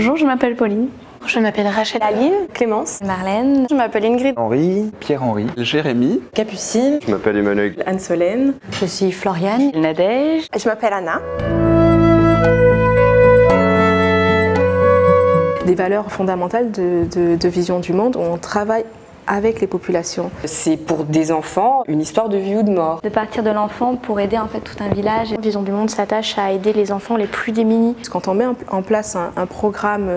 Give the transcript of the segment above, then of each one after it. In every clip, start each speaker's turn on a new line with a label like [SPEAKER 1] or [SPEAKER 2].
[SPEAKER 1] Bonjour, je m'appelle Pauline.
[SPEAKER 2] Je m'appelle Rachel.
[SPEAKER 3] Aline, Clémence,
[SPEAKER 2] Marlène.
[SPEAKER 3] je m'appelle Ingrid,
[SPEAKER 4] Henri, Pierre-Henri, Jérémy,
[SPEAKER 5] Capucine.
[SPEAKER 6] Je m'appelle Emmanuel.
[SPEAKER 3] Anne-Solène,
[SPEAKER 5] Je suis Floriane.
[SPEAKER 2] Nadège.
[SPEAKER 3] je m'appelle Anna.
[SPEAKER 7] Des valeurs fondamentales de vision du monde où on travaille avec les populations.
[SPEAKER 3] C'est pour des enfants une histoire de vie ou de mort.
[SPEAKER 1] De partir de l'enfant pour aider en fait tout un village. Vision du monde s'attache à aider les enfants les plus démunis.
[SPEAKER 7] Quand on met en place un programme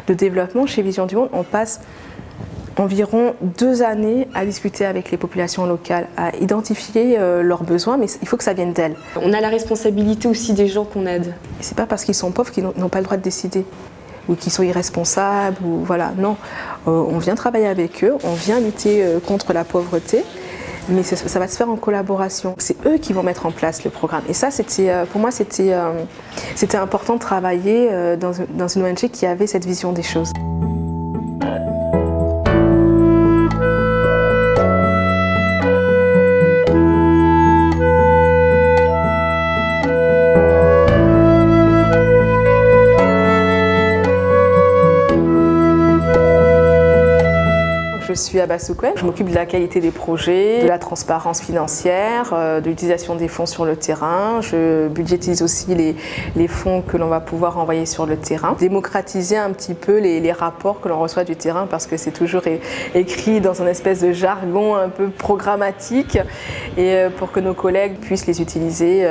[SPEAKER 7] de développement chez Vision du monde, on passe environ 2 années à discuter avec les populations locales, à identifier leurs besoins, mais il faut que ça vienne d'elles.
[SPEAKER 3] On a la responsabilité aussi des gens qu'on aide.
[SPEAKER 7] Et c'est pas parce qu'ils sont pauvres qu'ils n'ont pas le droit de décider ou qu'ils sont irresponsables ou voilà, non. On vient travailler avec eux, on vient lutter contre la pauvreté, mais ça va se faire en collaboration. C'est eux qui vont mettre en place le programme. Et ça, pour moi, c'était important de travailler dans une ONG qui avait cette vision des choses. Je suis Abba Soukouel, je m'occupe de la qualité des projets, de la transparence financière, de l'utilisation des fonds sur le terrain. Je budgétise aussi les fonds que l'on va pouvoir envoyer sur le terrain. Démocratiser un petit peu les rapports que l'on reçoit du terrain parce que c'est toujours écrit dans un espèce de jargon un peu programmatique et pour que nos collègues puissent les utiliser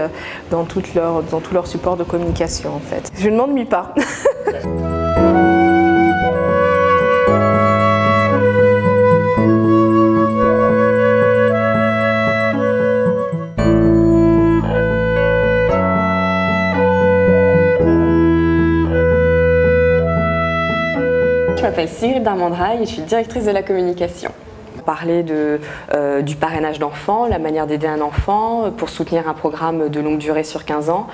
[SPEAKER 7] dans tout leur support de communication en fait. Je ne m'ennuie pas.
[SPEAKER 3] Je m'appelle Sigrid Darmandrail et je suis directrice de la communication. Parler du parrainage d'enfants, la manière d'aider un enfant pour soutenir un programme de longue durée sur 15 ans.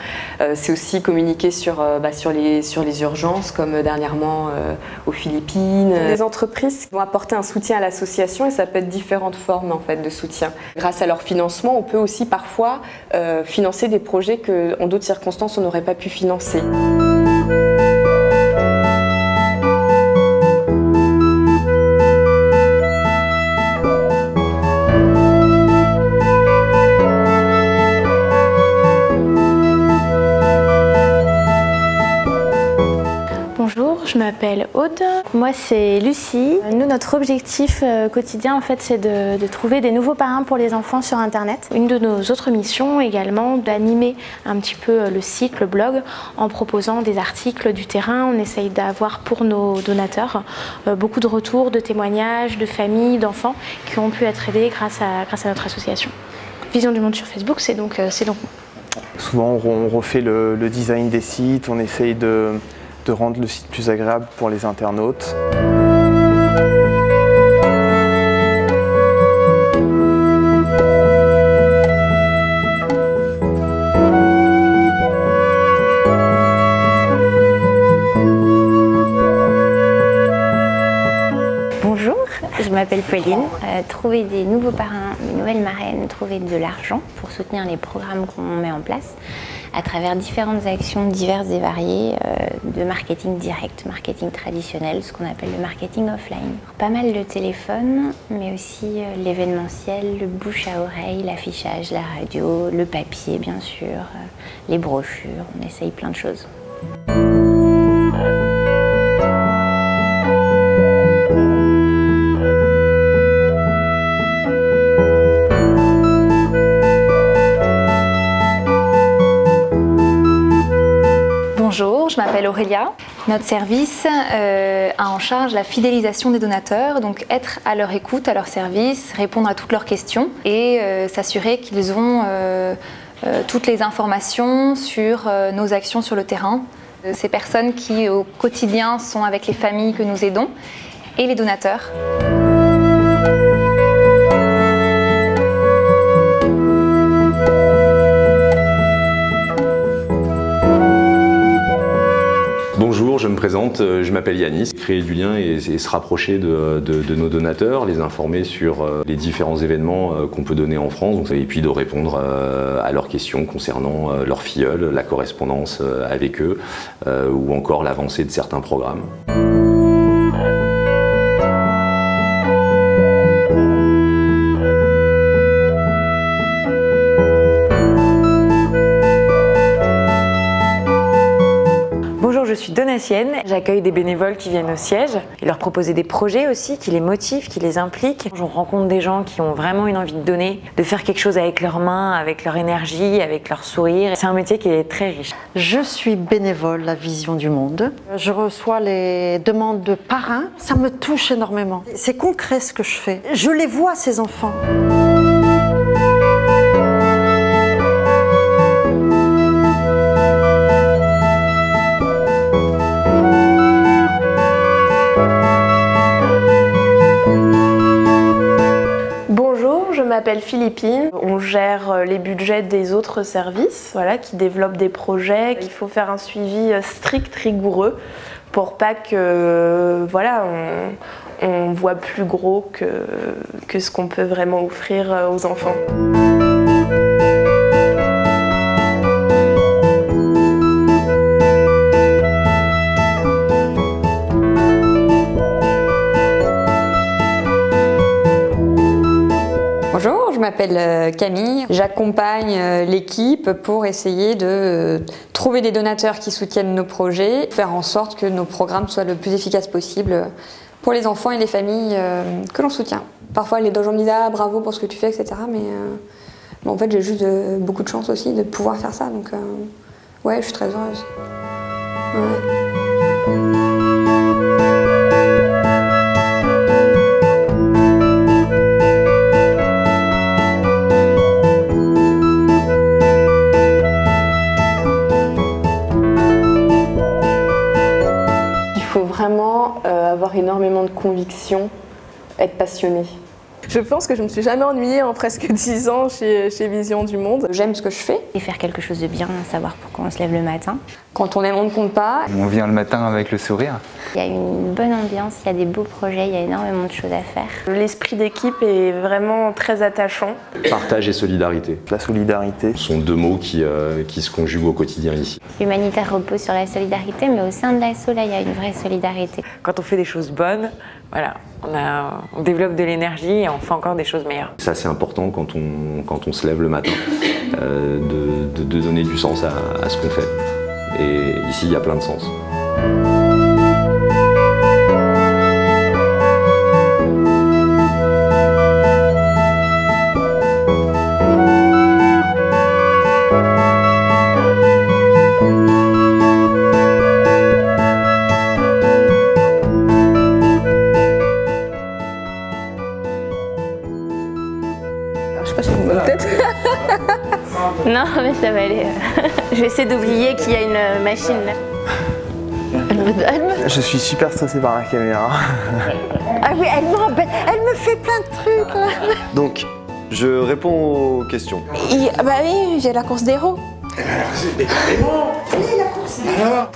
[SPEAKER 3] C'est aussi communiquer sur les urgences comme dernièrement aux Philippines. Les entreprises vont apporter un soutien à l'association et ça peut être différentes formes en fait, de soutien. Grâce à leur financement, on peut aussi parfois financer des projets qu'en d'autres circonstances on n'aurait pas pu financer.
[SPEAKER 1] Bonjour, je m'appelle Aude. Moi c'est Lucie. Nous notre objectif quotidien en fait c'est de trouver des nouveaux parrains pour les enfants sur internet. Une de nos autres missions également d'animer un petit peu le site, le blog en proposant des articles du terrain. On essaye d'avoir pour nos donateurs beaucoup de retours, de témoignages, de familles, d'enfants qui ont pu être aidés grâce à notre association. Vision du monde sur Facebook, c'est donc
[SPEAKER 4] Souvent on refait le design des sites, on essaye de rendre le site plus agréable pour les internautes.
[SPEAKER 2] Bonjour, je m'appelle Pauline. Trouver des nouveaux parrains, une nouvelle marraine, trouver de l'argent pour soutenir les programmes qu'on met en place à travers différentes actions diverses et variées de marketing direct, marketing traditionnel, ce qu'on appelle le marketing offline. Pas mal de téléphones, mais aussi l'événementiel, le bouche à oreille, l'affichage, la radio, le papier bien sûr, les brochures, on essaye plein de choses.
[SPEAKER 8] Bonjour, je m'appelle Aurélia. Notre service a en charge la fidélisation des donateurs, donc être à leur écoute, à leur service, répondre à toutes leurs questions et s'assurer qu'ils ont toutes les informations sur nos actions sur le terrain. Ces personnes qui au quotidien sont avec les familles que nous aidons et les donateurs.
[SPEAKER 6] Bonjour, je je me présente, je m'appelle Yanis. Créer du lien et se rapprocher de nos donateurs, les informer sur les différents événements qu'on peut donner en France, et puis de répondre à leurs questions concernant leurs filleuls, la correspondance avec eux, ou encore l'avancée de certains programmes.
[SPEAKER 9] Je suis Donatienne, j'accueille des bénévoles qui viennent au siège et leur proposer des projets aussi qui les motivent, qui les impliquent. Je rencontre des gens qui ont vraiment une envie de donner, de faire quelque chose avec leurs mains, avec leur énergie, avec leur sourire. C'est un métier qui est très riche.
[SPEAKER 5] Je suis bénévole à Vision du Monde. Je reçois les demandes de parrains, ça me touche énormément. C'est concret ce que je fais. Je les vois, ces enfants.
[SPEAKER 10] Je m'appelle Philippine, on gère les budgets des autres services qui développent des projets. Il faut faire un suivi strict, rigoureux pour pas que on voit plus gros que ce qu'on peut vraiment offrir aux enfants.
[SPEAKER 11] Bonjour, je m'appelle Camille. J'accompagne l'équipe pour essayer de trouver des donateurs qui soutiennent nos projets, faire en sorte que nos programmes soient le plus efficaces possible pour les enfants et les familles que l'on soutient. Parfois les gens me disent « Ah, bravo pour ce que tu fais, etc. » Mais en fait, j'ai juste beaucoup de chance aussi de pouvoir faire ça. Donc ouais, je suis très heureuse. Ouais.
[SPEAKER 3] Il faut vraiment avoir énormément de conviction, être passionné.
[SPEAKER 7] Je pense que je ne me suis jamais ennuyée en presque 10 ans chez Vision du Monde.
[SPEAKER 11] J'aime ce que je fais.
[SPEAKER 2] Et faire quelque chose de bien, savoir pourquoi on se lève le matin.
[SPEAKER 11] Quand on aime, on ne compte pas.
[SPEAKER 12] On vient le matin avec le sourire.
[SPEAKER 2] Il y a une bonne ambiance, il y a des beaux projets, il y a énormément de choses à faire.
[SPEAKER 10] L'esprit d'équipe est vraiment très attachant.
[SPEAKER 6] Partage et solidarité.
[SPEAKER 4] La solidarité.
[SPEAKER 6] Ce sont deux mots qui se conjuguent au quotidien ici.
[SPEAKER 2] L'humanitaire repose sur la solidarité, mais au sein de l'asso, là, il y a une vraie solidarité.
[SPEAKER 9] Quand on fait des choses bonnes, voilà, on développe de l'énergie et on fait encore des choses meilleures.
[SPEAKER 6] Ça, c'est important quand on se lève le matin, de donner du sens à ce qu'on fait. Et ici, il y a plein de sens.
[SPEAKER 7] Je sais pas si j'ai une bonne tête.
[SPEAKER 1] Non, mais ça va aller. Je vais essayer d'oublier qu'il y a une machine là.
[SPEAKER 4] Je suis super stressée par la caméra.
[SPEAKER 5] Ah oui, elle me fait plein de trucs là.
[SPEAKER 13] Donc, je réponds aux questions.
[SPEAKER 11] Bah oui, j'ai la course des héros.
[SPEAKER 13] Oui, la course des héros.